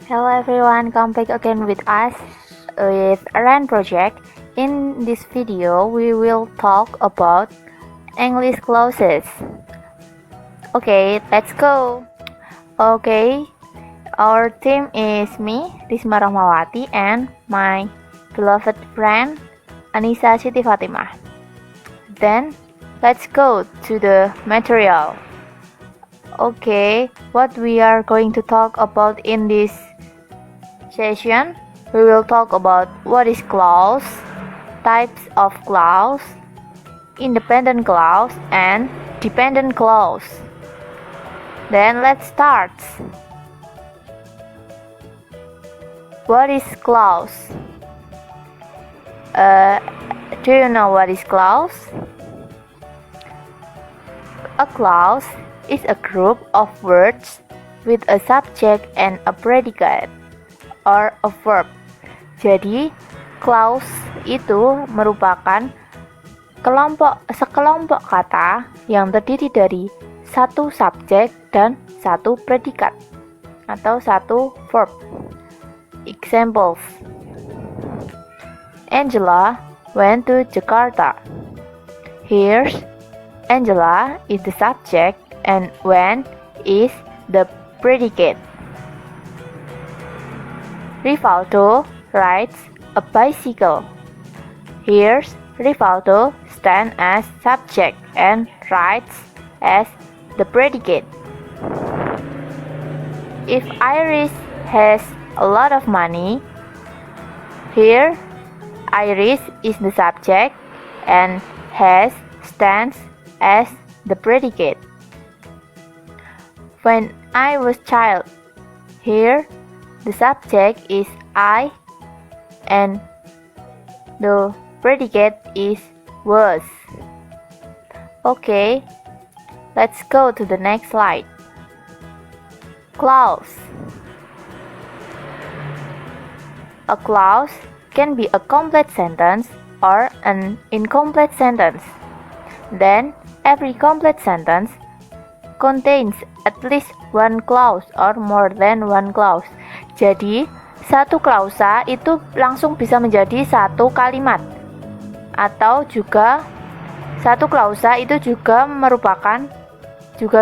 Hello everyone, come back again with us with RAN project. In this video, we will talk about English clauses. Okay, let's go. Okay, our team is me, Risma Rahmawati, and my beloved friend, Anissa Siti Fatimah. Then, let's go to the material. Okay, what we are going to talk about in this session, we will talk about what is clause, types of clause, independent clause, and dependent clause. Then let's start. What is clause? Do you know what is clause? A clause is a group of words with a subject and a predicate or a verb. Jadi, clause itu merupakan sekelompok kata yang terdiri dari satu subjek dan satu predikat atau satu verb. Examples: Angela went to Jakarta. Here's Angela is the subject and went is the predicate. Rivaldo rides a bicycle. Here's Rivaldo stands as subject and rides as the predicate. If Iris has a lot of money, here Iris is the subject and has stands as the predicate. When I was child, here the subject is I and the predicate is was. Okay, let's go to the next slide. Clause. A clause can be a complete sentence or an incomplete sentence. Then, every complete sentence contains at least one clause or more than one clause. Jadi, satu klausa itu langsung bisa menjadi satu kalimat. Atau juga satu klausa itu juga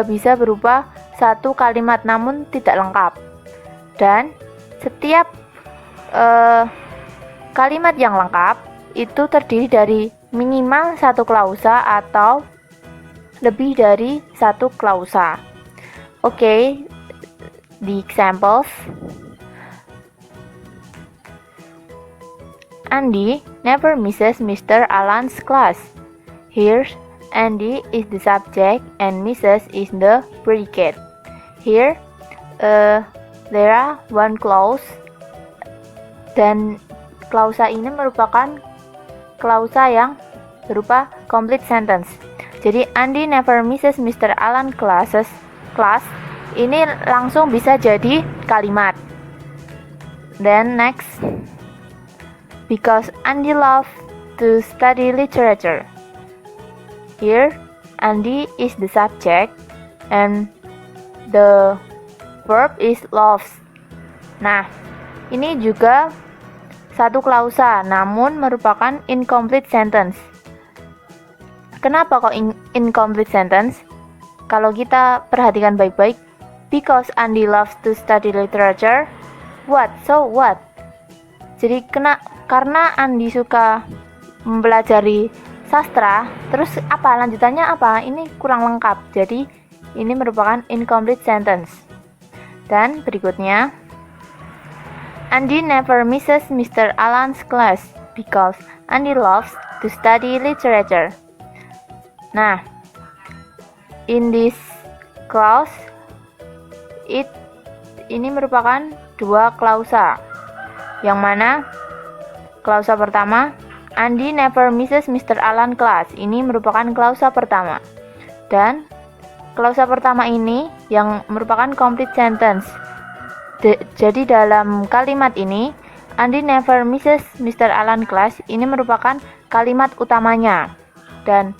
bisa berupa satu kalimat namun tidak lengkap. Dan setiap kalimat yang lengkap itu terdiri dari minimal satu klausa atau lebih dari satu klausa. Okay, the examples. Andy never misses Mr. Alan's class. Here, Andy is the subject and Mrs. is the predicate. Here, there are one clause dan klausa ini merupakan klausa yang berupa complete sentence. Jadi Andy never misses Mr. Alan class ini langsung bisa jadi kalimat. Then next, because Andy loves to study literature. Here, Andy is the subject and the verb is loves. Nah, ini juga satu klausa namun merupakan incomplete sentence. Kenapa kok incomplete sentence? Kalau kita perhatikan baik-baik, because Andy loves to study literature, what? So what? Jadi karena Andy suka mempelajari sastra, terus apa lanjutannya apa? Ini kurang lengkap. Jadi ini merupakan incomplete sentence. Dan berikutnya, Andy never misses Mr. Alan's class because Andy loves to study literature. Nah, in this clause, ini merupakan dua klausa. Yang mana klausa pertama, Andy never misses Mr. Alan class. Ini merupakan klausa pertama. Dan klausa pertama ini yang merupakan complete sentence. Jadi dalam kalimat ini, Andy never misses Mr. Alan class ini merupakan kalimat utamanya. Dan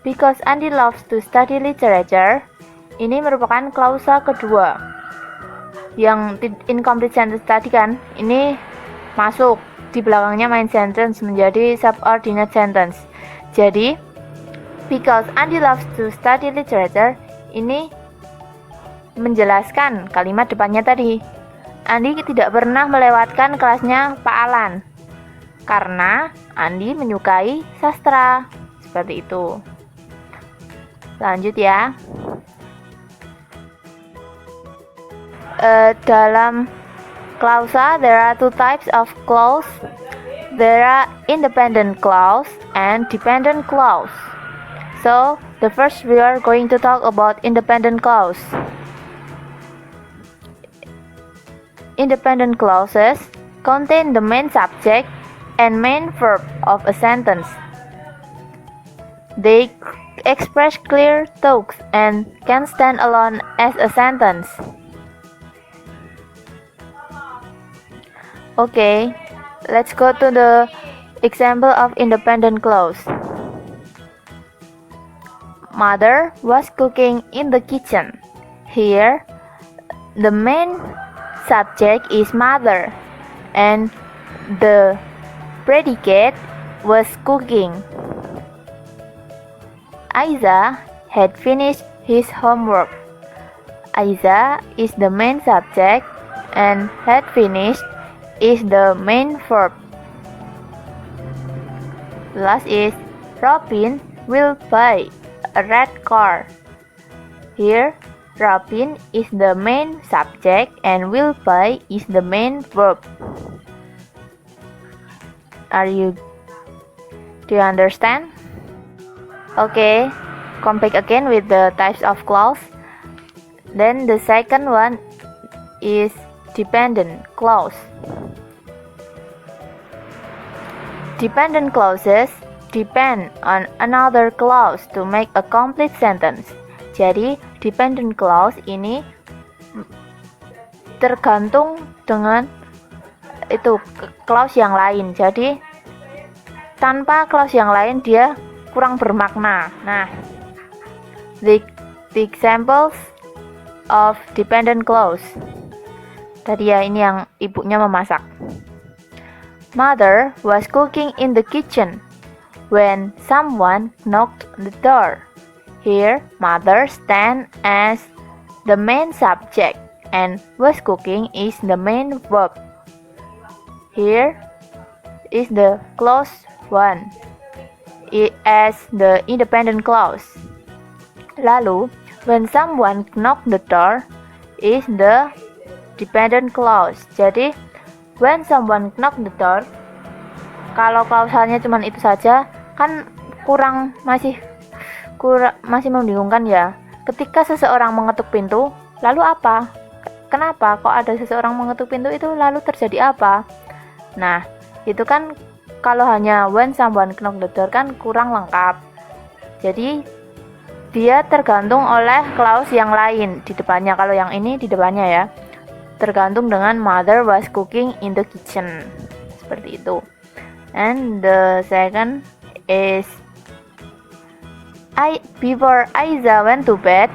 because Andy loves to study literature, ini merupakan klausa kedua. yang incomplete sentence tadi kan, ini masuk di belakangnya main sentence menjadi subordinate sentence. Jadi because Andi loves to study literature, ini menjelaskan kalimat depannya tadi. Andi tidak pernah melewatkan kelasnya Pak Alan karena Andi menyukai sastra. Seperti itu. Lanjut ya. Dalam klausa, there are two types of clause. There are independent clause and dependent clause. So, the first we are going to talk about independent clause. Independent clauses contain the main subject and main verb of a sentence. They express clear thoughts and can stand alone as a sentence. Okay, let's go to the example of independent clause. Mother was cooking in the kitchen. Here, the main subject is mother, and the predicate was cooking. Aiza had finished his homework. Aiza is the main subject and had finished is the main verb. Last is Robin will buy a red car. Here, Robin is the main subject and will buy is the main verb. Do you understand? Okay, come back again with the types of clause. Then the second one is dependent clause. Dependent clauses depend on another clause to make a complete sentence. Jadi, dependent clause ini tergantung dengan itu clause yang lain. Jadi, tanpa clause yang lain dia kurang bermakna. Nah, the examples of dependent clause. Tadi ya, ini yang ibunya memasak. Mother was cooking in the kitchen when someone knocked the door. Here, mother stands as the main subject and was cooking is the main verb. Here is the clause 1. As the independent clause. Lalu, when someone knock the door is the dependent clause. Jadi, when someone knock the door, kalau klausalnya cuma itu saja, kan masih membingungkan ya. Ketika seseorang mengetuk pintu, lalu apa? Kenapa kok ada seseorang mengetuk pintu itu lalu terjadi apa? Nah, itu kan kalau hanya when someone knock the door kan kurang lengkap. Jadi dia tergantung oleh clause yang lain di depannya. Kalau yang ini di depannya ya, tergantung dengan mother was cooking in the kitchen. Seperti itu. And the second is before Aiza went to bed,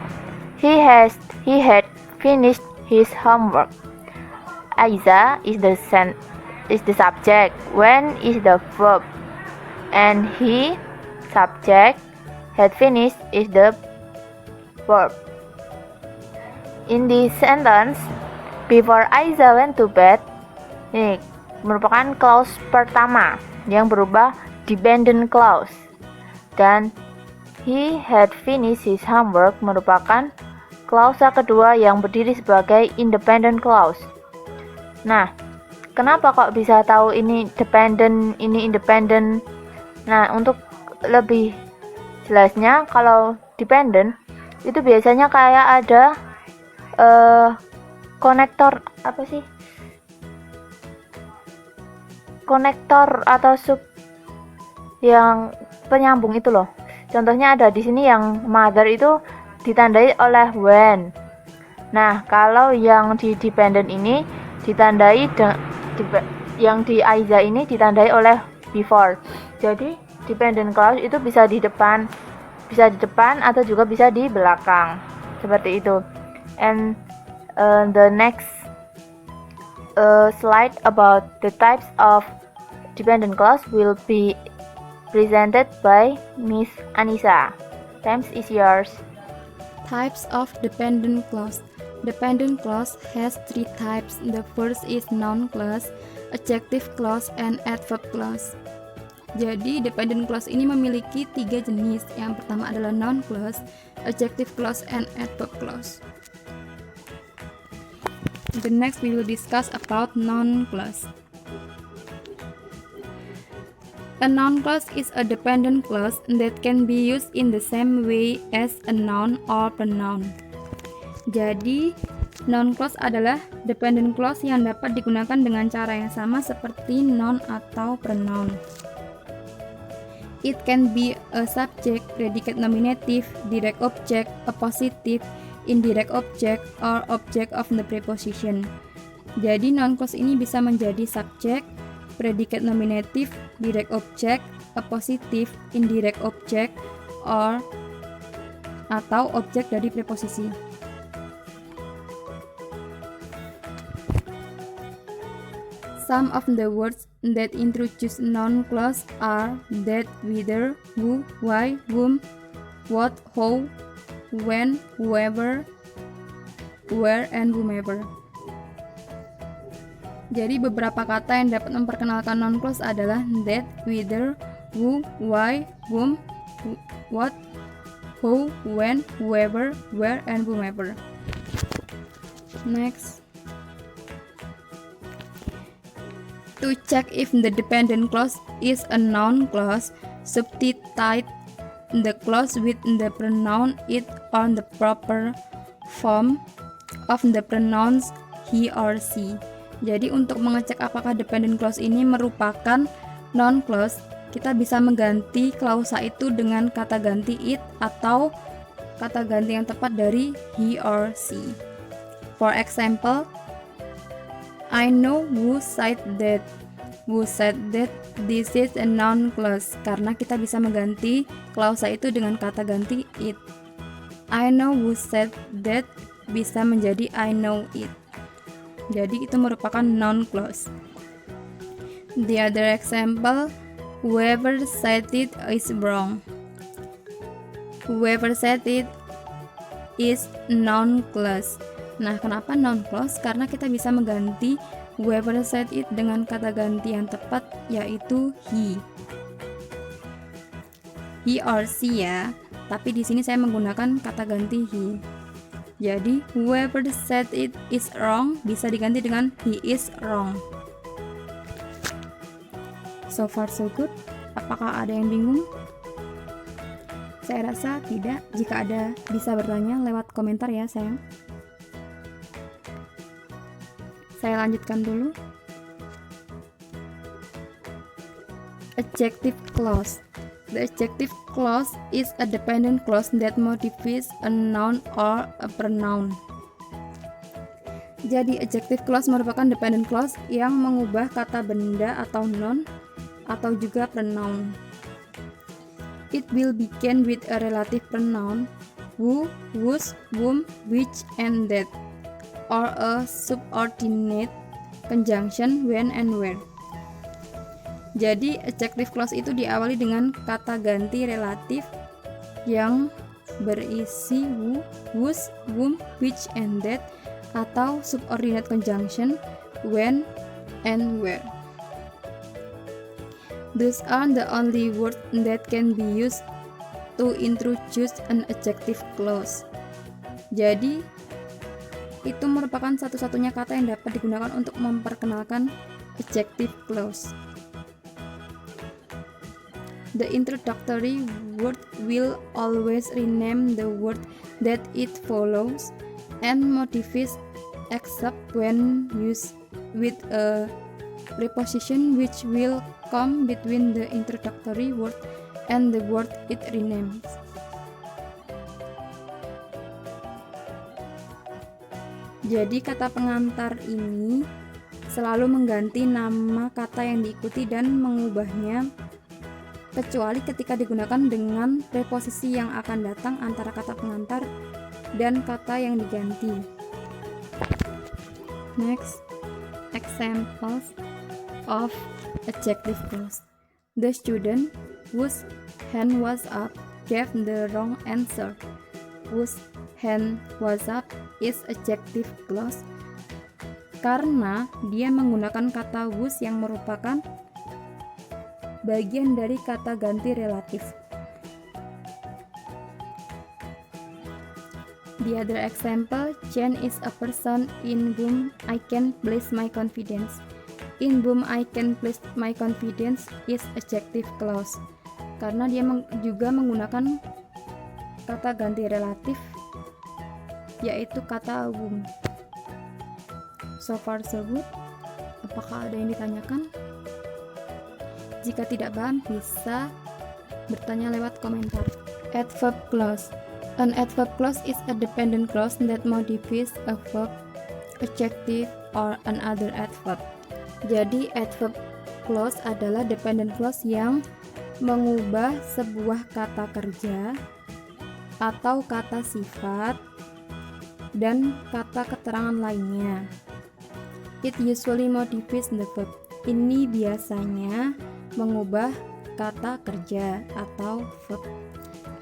he had finished his homework. Aiza is the subject, when is the verb, and he subject had finished is the verb. In this sentence, before Aiza went to bed, ini merupakan clause pertama yang berubah dependent clause, dan he had finished his homework merupakan klausa kedua yang berdiri sebagai independent clause. Nah, kenapa kok bisa tahu ini dependent, ini independent? Nah, untuk lebih jelasnya, kalau dependent itu biasanya kayak ada konektor, apa sih? Konektor atau sub yang penyambung itu loh. Contohnya ada di sini yang mother itu ditandai oleh when. Nah, kalau yang di dependent ini ditandai yang di Aiza ini ditandai oleh before. Jadi dependent clause itu bisa di depan atau juga bisa di belakang. Seperti itu. And the next A slide about the types of dependent clause will be presented by Miss Anissa. Time is yours. Types of dependent clause. Dependent clause has three types. The first is noun clause, adjective clause, and adverb clause. Jadi dependent clause ini memiliki tiga jenis. Yang pertama adalah noun clause, adjective clause, and adverb clause. The next we will discuss about noun clause. A noun clause is a dependent clause that can be used in the same way as a noun or pronoun. Jadi, noun clause adalah dependent clause yang dapat digunakan dengan cara yang sama seperti noun atau pronoun. It can be a subject, predicate nominative, direct object, appositive, indirect object, or object of the preposition. Jadi noun clause ini bisa menjadi subjek, predicate nominative, direct object, appositive, indirect object, atau objek dari preposisi. Some of the words that introduce noun clause are that, whither, who, why, whom, what, how, when, whoever, where, and whomever. Jadi beberapa kata yang dapat memperkenalkan noun clause adalah that, whither, who, why, whom, what, who, when, whoever, where, and whomever. Next. To check if the dependent clause is a noun clause, substitute the clause with the pronoun it on the proper form of the pronouns he or she. Jadi untuk mengecek apakah dependent clause ini merupakan noun clause, kita bisa mengganti klausa itu dengan kata ganti it atau kata ganti yang tepat dari he or she. For example, I know who said that. Who said that this is a noun clause, karena kita bisa mengganti klausa itu dengan kata ganti it. I know who said that bisa menjadi I know it. Jadi itu merupakan noun clause. The other example, whoever said it is wrong. Whoever said it is noun clause. Nah, kenapa noun clause? Karena kita bisa mengganti whoever said it dengan kata ganti yang tepat, yaitu he. He or she ya, tapi di sini saya menggunakan kata ganti he. Jadi, whoever said it is wrong bisa diganti dengan he is wrong. So far so good. Apakah ada yang bingung? Saya rasa tidak. Jika ada, bisa bertanya lewat komentar ya, sayang. Saya lanjutkan dulu. Adjective clause. The adjective clause is a dependent clause that modifies a noun or a pronoun. Jadi adjective clause merupakan dependent clause yang mengubah kata benda atau noun atau juga pronoun. It will begin with a relative pronoun who, whose, whom, which, and that, or a subordinate conjunction when and where. Jadi adjective clause itu diawali dengan kata ganti relatif yang berisi who, whose, whom, which, and that, atau subordinate conjunction when and where. These are the only words that can be used to introduce an adjective clause. Jadi itu merupakan satu-satunya kata yang dapat digunakan untuk memperkenalkan adjective clause. The introductory word will always rename the word that it follows and modifies except when used with a preposition which will come between the introductory word and the word it renames. Jadi kata pengantar ini selalu mengganti nama kata yang diikuti dan mengubahnya, kecuali ketika digunakan dengan preposisi yang akan datang antara kata pengantar dan kata yang diganti. Next, examples of adjective clause. The student whose hand was up gave the wrong answer. Whose hand was up is adjective clause karena dia menggunakan kata whose yang merupakan bagian dari kata ganti relatif. The other example, Jen is a person in whom I can place my confidence. In whom I can place my confidence is adjective clause karena dia juga menggunakan kata ganti relatif yaitu kata whom. So far so good. Apakah ada yang ditanyakan? Jika tidak paham bisa bertanya lewat komentar. Adverb clause. An adverb clause is a dependent clause that modifies a verb, adjective, or another adverb. Jadi adverb clause adalah dependent clause yang mengubah sebuah kata kerja atau kata sifat dan kata keterangan lainnya. It usually modifies the verb. Ini biasanya mengubah kata kerja atau verb.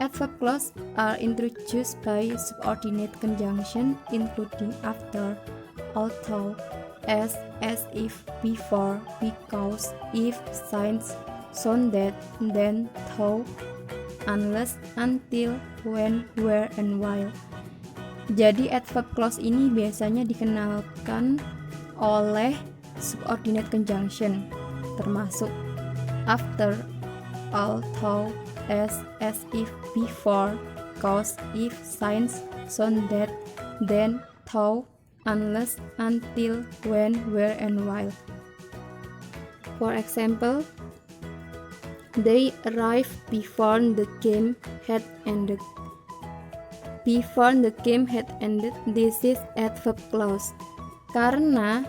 Adverb clause are introduced by subordinate conjunction including after, although, as if, before, because, if, since, so that, then, though, unless, until, when, where, and while. Jadi adverb clause ini biasanya dikenalkan oleh subordinate conjunction termasuk after, although, as if, before, cause, if, since, so that, then, though, unless, until, when, where, and while. For example, they arrived before the game had ended. Before the game had ended, this is adverb clause. Karena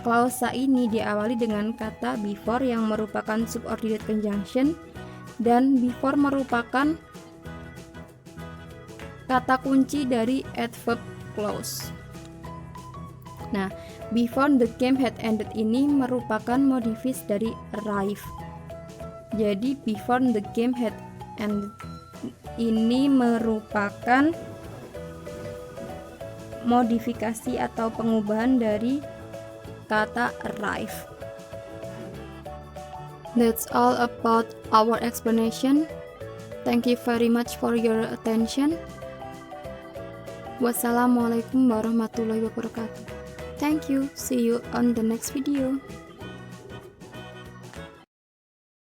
klausa ini diawali dengan kata before yang merupakan subordinate conjunction dan before merupakan kata kunci dari adverb clause. Nah, before the game had ended ini merupakan modifis dari arrive. Jadi before the game had ended ini merupakan modifikasi atau pengubahan dari kata arrive. That's all about our explanation. Thank you very much for your attention. Wassalamualaikum warahmatullahi wabarakatuh. Thank you. See you on the next video.